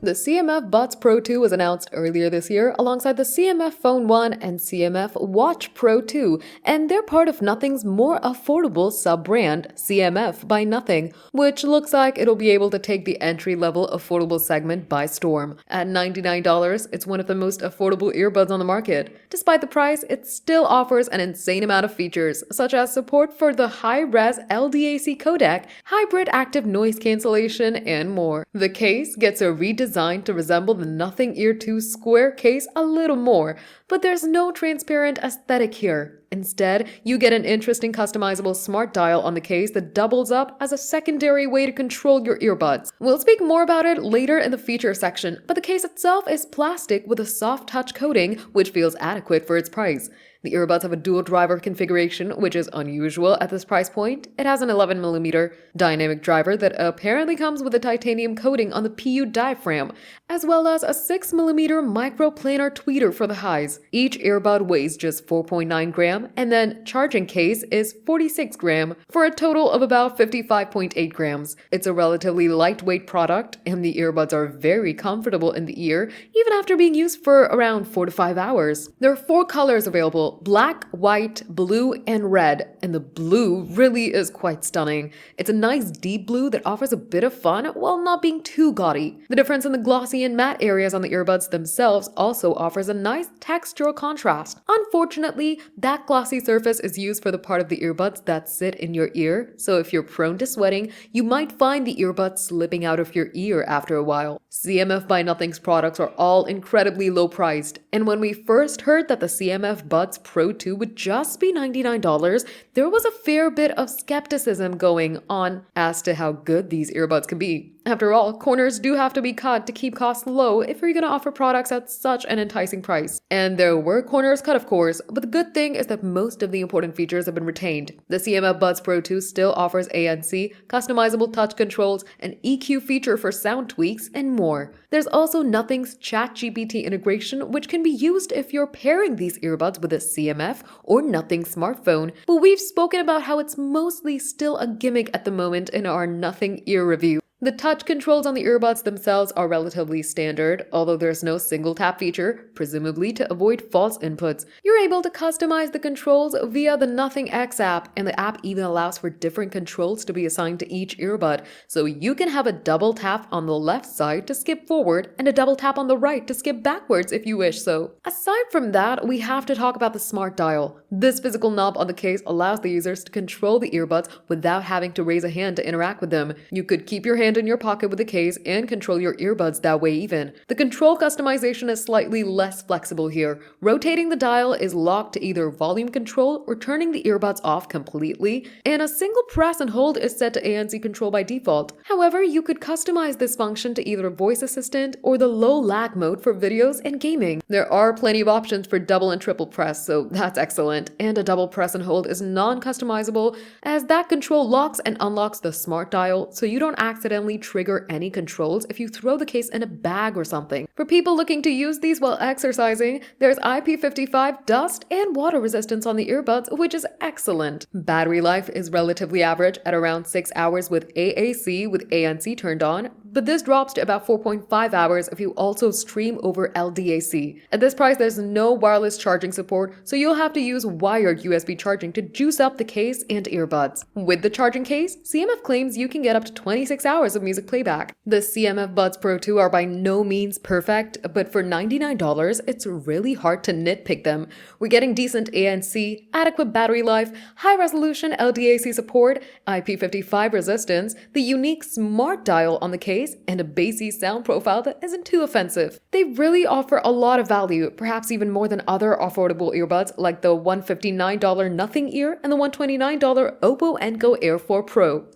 The CMF Buds Pro 2 was announced earlier this year alongside the CMF Phone 1 and CMF Watch Pro 2, and they're part of Nothing's more affordable sub-brand, CMF by Nothing, which looks like it'll be able to take the entry-level affordable segment by storm. At $99, it's one of the most affordable earbuds on the market. Despite the price, it still offers an insane amount of features, such as support for the high-res LDAC codec, hybrid active noise cancellation, and more. The case gets a redesigned to resemble the Nothing Ear 2 square case a little more, but there's no transparent aesthetic here. Instead, you get an interesting customizable smart dial on the case that doubles up as a secondary way to control your earbuds. We'll speak more about it later in the feature section, but the case itself is plastic with a soft touch coating, which feels adequate for its price. The earbuds have a dual driver configuration, which is unusual at this price point. It has an 11mm dynamic driver that apparently comes with a titanium coating on the PU diaphragm, as well as a 6mm microplanar tweeter for the highs. Each earbud weighs just 4.9 grams, and then charging case is 46 grams, for a total of about 55.8 grams. It's a relatively lightweight product, and the earbuds are very comfortable in the ear, even after being used for around 4 to 5 hours. There are 4 colors available: black, white, blue, and red, and the blue really is quite stunning. It's a nice deep blue that offers a bit of fun while not being too gaudy. The difference in the glossy and matte areas on the earbuds themselves also offers a nice textural contrast. Unfortunately, that glossy surface is used for the part of the earbuds that sit in your ear, so if you're prone to sweating, you might find the earbuds slipping out of your ear after a while. CMF by Nothing's products are all incredibly low priced, and when we first heard that the CMF Buds Pro 2 would just be $99, there was a fair bit of skepticism going on as to how good these earbuds can be. After all, corners do have to be cut to keep costs low if you're going to offer products at such an enticing price. And there were corners cut, of course, but the good thing is that most of the important features have been retained. The CMF Buds Pro 2 still offers ANC, customizable touch controls, an EQ feature for sound tweaks, and more. There's also Nothing's ChatGPT integration, which can be used if you're pairing these earbuds with a CMF or Nothing smartphone, but we've spoken about how it's mostly still a gimmick at the moment in our Nothing ear review. The touch controls on the earbuds themselves are relatively standard, although there's no single tap feature, presumably to avoid false inputs. You're able to customize the controls via the Nothing X app, and the app even allows for different controls to be assigned to each earbud, so you can have a double tap on the left side to skip forward and a double tap on the right to skip backwards if you wish so. Aside from that, we have to talk about the smart dial. This physical knob on the case allows the users to control the earbuds without having to raise a hand to interact with them. You could keep your hand in your pocket with the case and control your earbuds that way even. The control customization is slightly less flexible here. Rotating the dial is locked to either volume control or turning the earbuds off completely, and a single press and hold is set to ANC control by default. However, you could customize this function to either voice assistant or the low lag mode for videos and gaming. There are plenty of options for double and triple press, so that's excellent, and a double press and hold is non-customizable as that control locks and unlocks the smart dial so you don't accidentally trigger any controls if you throw the case in a bag or something. For people looking to use these while exercising, there's IP55 dust and water resistance on the earbuds, which is excellent. Battery life is relatively average at around 6 hours with AAC with ANC turned on, but this drops to about 4.5 hours if you also stream over LDAC. At this price, there's no wireless charging support, so you'll have to use wired USB charging to juice up the case and earbuds. With the charging case, CMF claims you can get up to 26 hours of music playback. The CMF Buds Pro 2 are by no means perfect, but for $99, it's really hard to nitpick them. We're getting decent ANC, adequate battery life, high-resolution LDAC support, IP55 resistance, the unique smart dial on the case, and a bassy sound profile that isn't too offensive. They really offer a lot of value, perhaps even more than other affordable earbuds like the $159 Nothing Ear and the $129 Oppo Enco Air 4 Pro.